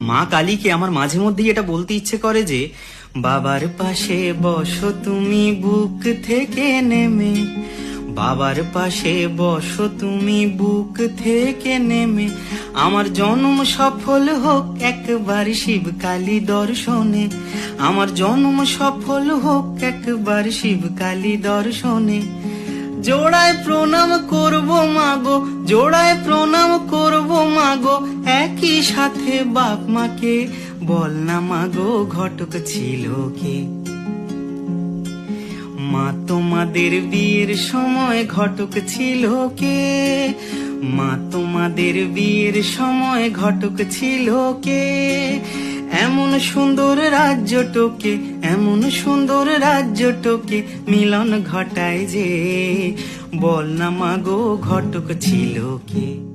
মা কালীকে আমার মাঝে মধ্যেই এটা বলতে ইচ্ছে করে যে বাবার পাশে বসো তুমি বুক থেকে নেমে, বাবার পাশে বসো তুমি বুক থেকে নেমে, আমার জন্ম সফল হোক একবার শিব কালী দর্শনে, আমার জন্ম সফল হোক একবার শিব কালী দর্শনে। জোড়ায় প্রণাম করব মাগো, জোড়ায় প্রণাম করব মাগো, একই সাথে বাপ মাকে, বল না মাগো ঘটক ছিল কে? মা তোমাদের বিয়ের সময় ঘটক ছিল কে? মা তোমাদের বিয়ের সময় ঘটক ছিল কে? এমন সুন্দর রাজ্যটকে, এমন সুন্দর রাজ্যটকে মিলন ঘটায় যে, বল না মাগো ঘটক ছিল কে?